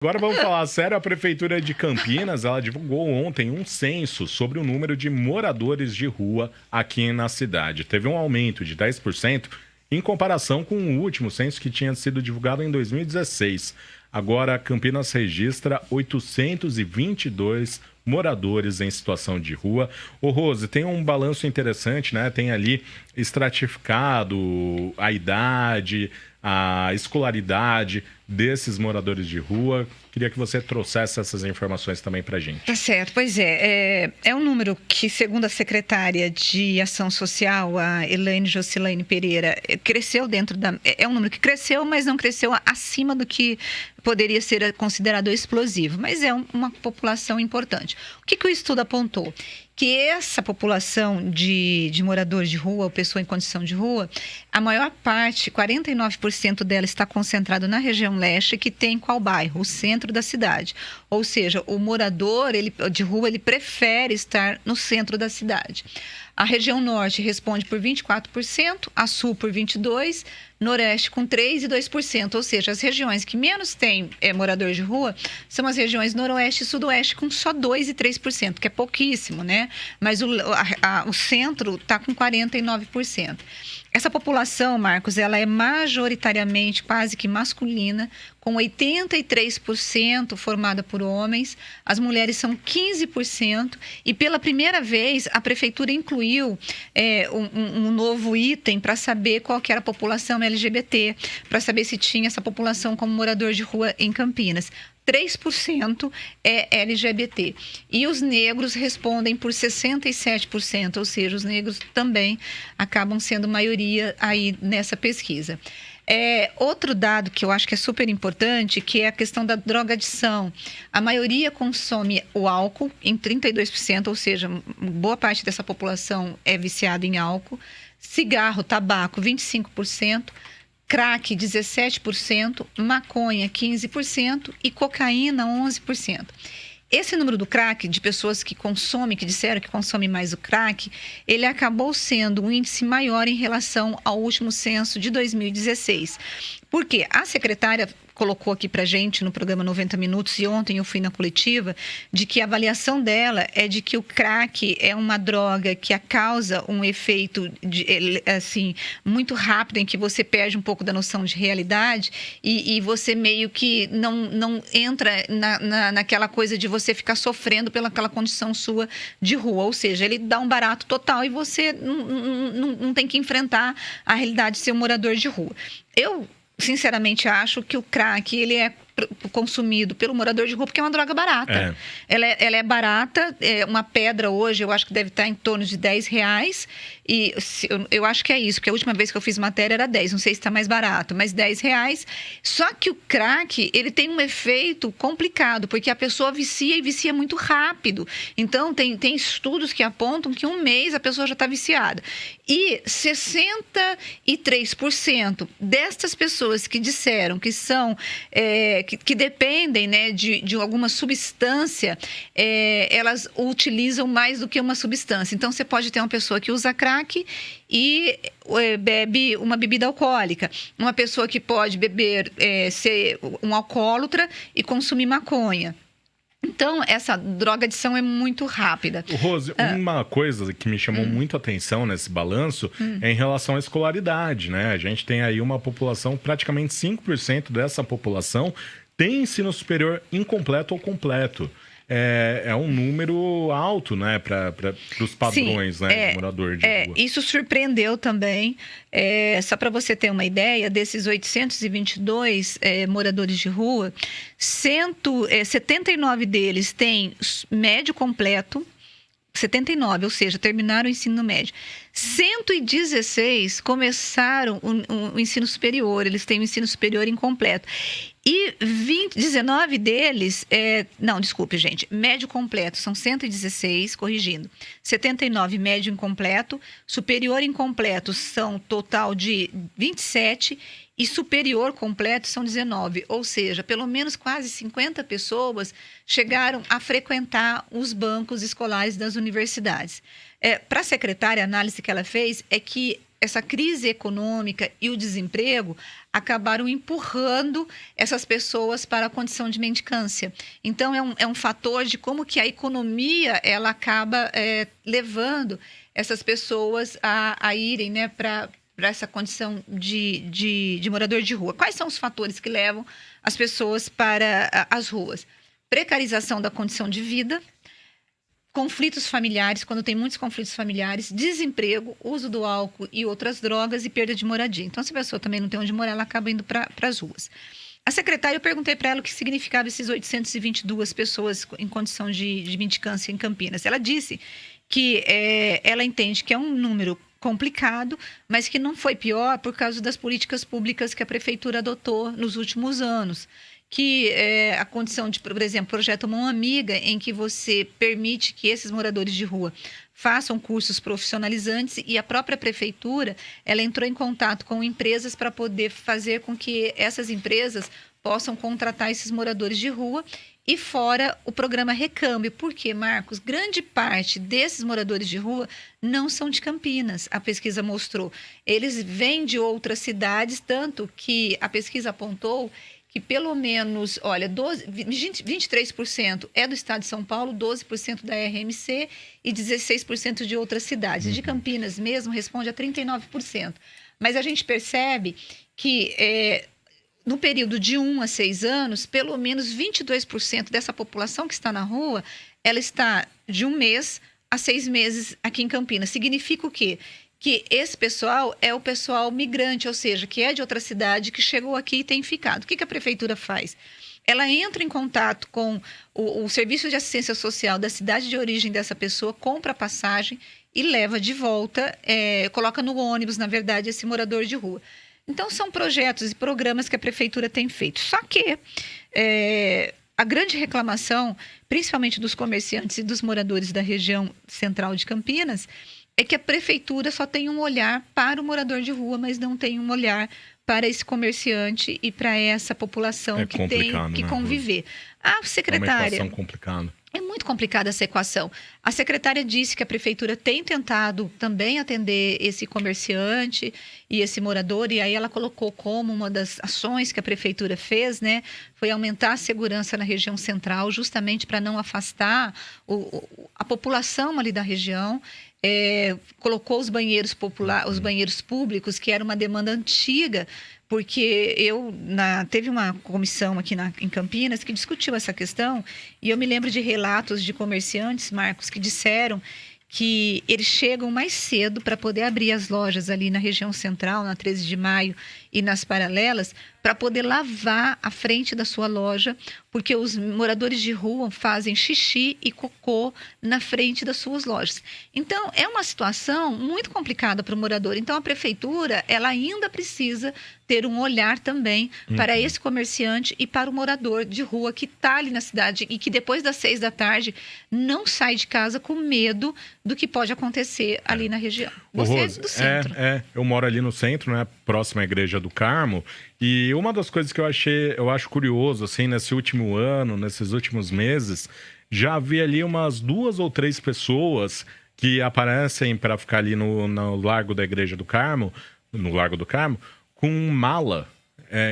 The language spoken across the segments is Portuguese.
Agora vamos falar sério. A Prefeitura de Campinas, ela divulgou ontem um censo sobre o número de moradores de rua aqui na cidade. Teve um aumento de 10% em comparação com o último censo que tinha sido divulgado em 2016. Agora, Campinas registra 822 moradores em situação de rua. Ô Rose, tem um balanço interessante, né? Tem ali estratificado a idade, a escolaridade desses moradores de rua. Queria que você trouxesse essas informações também para a gente. Tá certo, pois é um número que, segundo a secretária de Ação Social, a Elaine Jocilane Pereira, cresceu dentro da... É um número que cresceu, mas não cresceu acima do que poderia ser considerado explosivo, mas é uma população importante. O que o estudo apontou? Que essa população de moradores de rua, ou pessoa em condição de rua, a maior parte, 49% dela está concentrado na região leste, que tem qual bairro? O centro da cidade. Ou seja, o morador de rua, ele prefere estar no centro da cidade. A região norte responde por 24%, a sul por 22%, noroeste com 3% e 2%. Ou seja, as regiões que menos têm morador de rua são as regiões noroeste e sudoeste com só 2% e 3%, que é pouquíssimo, né? Mas o centro está com 49%. Essa população, Marcos, ela é majoritariamente quase que masculina, com 83% formada por homens, as mulheres são 15%, e pela primeira vez a prefeitura incluiu um novo item para saber qual que era a população LGBT, para saber se tinha essa população como morador de rua em Campinas. 3% é LGBT. E os negros respondem por 67%, ou seja, os negros também acabam sendo maioria aí nessa pesquisa. Outro dado que eu acho que é super importante, que é a questão da drogadição. A maioria consome o álcool em 32%, ou seja, boa parte dessa população é viciada em álcool. Cigarro, tabaco, 25%. Crack, 17%, maconha, 15% e cocaína, 11%. Esse número do crack, de pessoas que consomem, que disseram que consomem mais o crack, ele acabou sendo um índice maior em relação ao último censo de 2016. Por quê? A secretária colocou aqui para a gente no programa 90 Minutos, e ontem eu fui na coletiva, de que a avaliação dela é de que o crack é uma droga que causa um efeito assim, muito rápido, em que você perde um pouco da noção de realidade e você meio que não entra naquela coisa de você ficar sofrendo pelaquela condição sua de rua. Ou seja, ele dá um barato total e você não tem que enfrentar a realidade de ser um morador de rua. Eu sinceramente acho que o crack ele é consumido pelo morador de rua porque é uma droga barata. Ela é barata, uma pedra hoje eu acho que deve estar em torno de R$10, e eu acho que é isso, porque a última vez que eu fiz matéria era 10, não sei se está mais barato, mas R$10. Só que o crack, ele tem um efeito complicado, porque a pessoa vicia e vicia muito rápido. Então, tem estudos que apontam que 1 mês a pessoa já está viciada. E 63% destas pessoas que disseram que são... que dependem, né, de alguma substância, elas utilizam mais do que uma substância. Então, você pode ter uma pessoa que usa crack e bebe uma bebida alcoólica. Uma pessoa que pode beber, ser um alcoólatra e consumir maconha. Então, essa drogadição é muito rápida. Rose, uma coisa que me chamou muito a atenção nesse balanço é em relação à escolaridade, né? A gente tem aí uma população, praticamente 5% dessa população tem ensino superior incompleto ou completo. É um número alto, né, para os padrões. Sim, né, de morador de rua. Isso surpreendeu também. Só para você ter uma ideia, desses 822 moradores de rua, 79 deles têm médio completo, 79, ou seja, terminaram o ensino médio. 116 começaram o ensino superior, eles têm o ensino superior incompleto. E 19 deles, médio completo, são 116, corrigindo. 79 médio incompleto, superior incompleto são total de 27 e superior completo são 19. Ou seja, pelo menos quase 50 pessoas chegaram a frequentar os bancos escolares das universidades. Para a secretária, a análise que ela fez é que essa crise econômica e o desemprego acabaram empurrando essas pessoas para a condição de mendicância. Então, é um fator de como que a economia ela acaba levando essas pessoas a irem, né, para essa condição de morador de rua. Quais são os fatores que levam as pessoas para as ruas? Precarização da condição de vida, conflitos familiares, quando tem muitos conflitos familiares, desemprego, uso do álcool e outras drogas e perda de moradia. Então, se a pessoa também não tem onde morar, ela acaba indo para as ruas. A secretária, eu perguntei para ela o que significava esses 822 pessoas em condição de mendicância em Campinas. Ela disse que ela entende que é um número complicado, mas que não foi pior por causa das políticas públicas que a prefeitura adotou nos últimos anos. Que a condição de, por exemplo, projeto Mão Amiga, em que você permite que esses moradores de rua façam cursos profissionalizantes e a própria prefeitura, ela entrou em contato com empresas para poder fazer com que essas empresas possam contratar esses moradores de rua. E fora o programa Recâmbio, porque, Marcos, grande parte desses moradores de rua não são de Campinas, a pesquisa mostrou. Eles vêm de outras cidades, tanto que a pesquisa apontou que pelo menos, 23% é do estado de São Paulo, 12% da RMC e 16% de outras cidades. De Campinas mesmo responde a 39%. Mas a gente percebe que no período de 1 a 6 anos, pelo menos 22% dessa população que está na rua, ela está de 1 mês a 6 meses aqui em Campinas. Significa o quê? Que esse pessoal é o pessoal migrante, ou seja, que é de outra cidade, que chegou aqui e tem ficado. O que a prefeitura faz? Ela entra em contato com o Serviço de Assistência Social da cidade de origem dessa pessoa, compra a passagem e leva de volta, coloca no ônibus, na verdade, esse morador de rua. Então, são projetos e programas que a prefeitura tem feito. Só que a grande reclamação, principalmente dos comerciantes e dos moradores da região central de Campinas, é que a prefeitura só tem um olhar para o morador de rua, mas não tem um olhar para esse comerciante e para essa população que tem que conviver. A secretária... É uma equação complicada. É muito complicada essa equação. A secretária disse que a prefeitura tem tentado também atender esse comerciante e esse morador, e aí ela colocou como uma das ações que a prefeitura fez, né, foi aumentar a segurança na região central, justamente para não afastar a população ali da região. Colocou os banheiros os banheiros públicos, que era uma demanda antiga, porque teve uma comissão aqui em Campinas que discutiu essa questão, e eu me lembro de relatos de comerciantes, Marcos, que disseram que eles chegam mais cedo para poder abrir as lojas ali na região central, na 13 de maio e nas paralelas, para poder lavar a frente da sua loja, porque os moradores de rua fazem xixi e cocô na frente das suas lojas. Então, é uma situação muito complicada para o morador. Então, a prefeitura, ela ainda precisa ter um olhar também para esse comerciante e para o morador de rua que está ali na cidade e que depois das 6 da tarde não sai de casa com medo do que pode acontecer ali na região. Você Rose, é do centro. Eu moro ali no centro, né, próximo à Igreja do Carmo, e uma das coisas que eu acho curioso, assim, nesse último ano, nesses últimos meses, já havia ali umas 2 ou 3 pessoas que aparecem para ficar ali no Largo da Igreja do Carmo, no Largo do Carmo, com mala.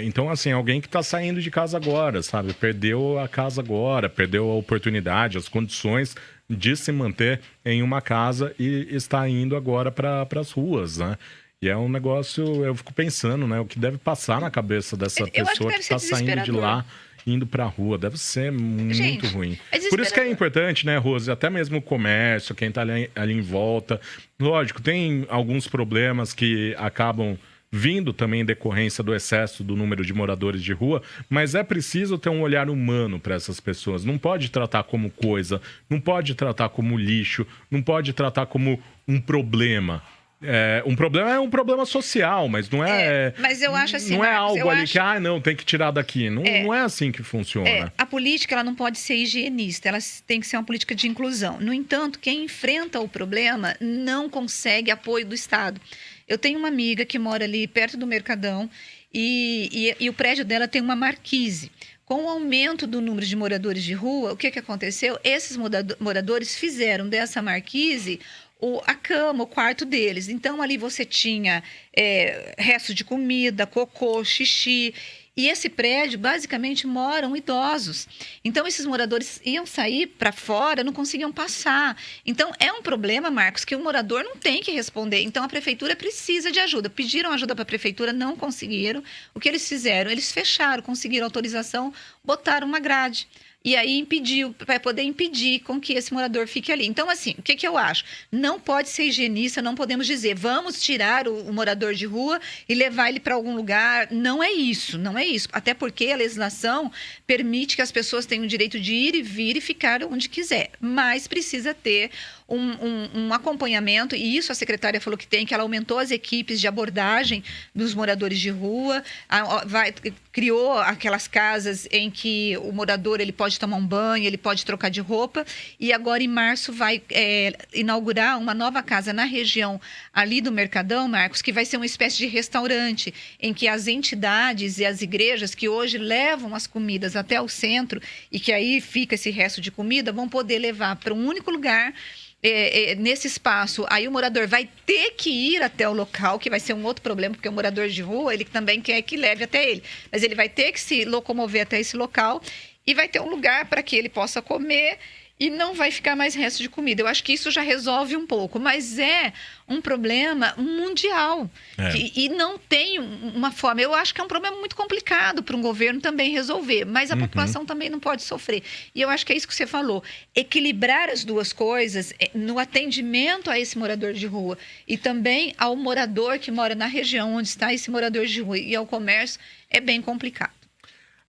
Então, assim, alguém que está saindo de casa agora, sabe? Perdeu a casa agora, perdeu a oportunidade, as condições de se manter em uma casa e está indo agora para as ruas, né? E é um negócio, eu fico pensando, né? O que deve passar na cabeça dessa pessoa que está saindo de lá, indo para a rua. Deve ser muito ruim. Por isso que é importante, né, Rose? Até mesmo o comércio, quem está ali em volta. Lógico, tem alguns problemas que acabam vindo também em decorrência do excesso do número de moradores de rua, mas é preciso ter um olhar humano para essas pessoas. Não pode tratar como coisa, não pode tratar como lixo, não pode tratar como um problema. Um problema é um problema social, mas não é... mas eu acho assim, não é Marcos, algo ali que, não, tem que tirar daqui. Não é assim que funciona. A política, ela não pode ser higienista, ela tem que ser uma política de inclusão. No entanto, quem enfrenta o problema não consegue apoio do Estado. Eu tenho uma amiga que mora ali perto do Mercadão e o prédio dela tem uma marquise. Com o aumento do número de moradores de rua, o que aconteceu? Esses moradores fizeram dessa marquise a cama, o quarto deles. Então, ali você tinha resto de comida, cocô, xixi. E esse prédio, basicamente, moram idosos. Então, esses moradores iam sair para fora, não conseguiam passar. Então, é um problema, Marcos, que o morador não tem que responder. Então, a prefeitura precisa de ajuda. Pediram ajuda para a prefeitura, não conseguiram. O que eles fizeram? Eles fecharam, conseguiram autorização, botaram uma grade. E aí impediu, vai poder impedir com que esse morador fique ali. Então, assim, o que eu acho? Não pode ser higienista, não podemos dizer, vamos tirar o morador de rua e levar ele para algum lugar. Não é isso, não é isso. Até porque a legislação permite que as pessoas tenham o direito de ir e vir e ficar onde quiser. Mas precisa ter um acompanhamento, e isso a secretária falou que tem, que ela aumentou as equipes de abordagem dos moradores de rua, criou aquelas casas em que o morador ele pode tomar um banho, ele pode trocar de roupa, e agora em março vai inaugurar uma nova casa na região ali do Mercadão, Marcos, que vai ser uma espécie de restaurante, em que as entidades e as igrejas que hoje levam as comidas até o centro, e que aí fica esse resto de comida, vão poder levar para um único lugar. Nesse espaço, aí o morador vai ter que ir até o local, que vai ser um outro problema, porque o morador de rua, ele também quer que leve até ele, mas ele vai ter que se locomover até esse local e vai ter um lugar para que ele possa comer e não vai ficar mais resto de comida. Eu acho que isso já resolve um pouco, mas é um problema mundial e não tem uma forma. Eu acho que é um problema muito complicado para um governo também resolver, mas a população também não pode sofrer. E eu acho que é isso que você falou, equilibrar as duas coisas no atendimento a esse morador de rua e também ao morador que mora na região onde está esse morador de rua e ao comércio é bem complicado.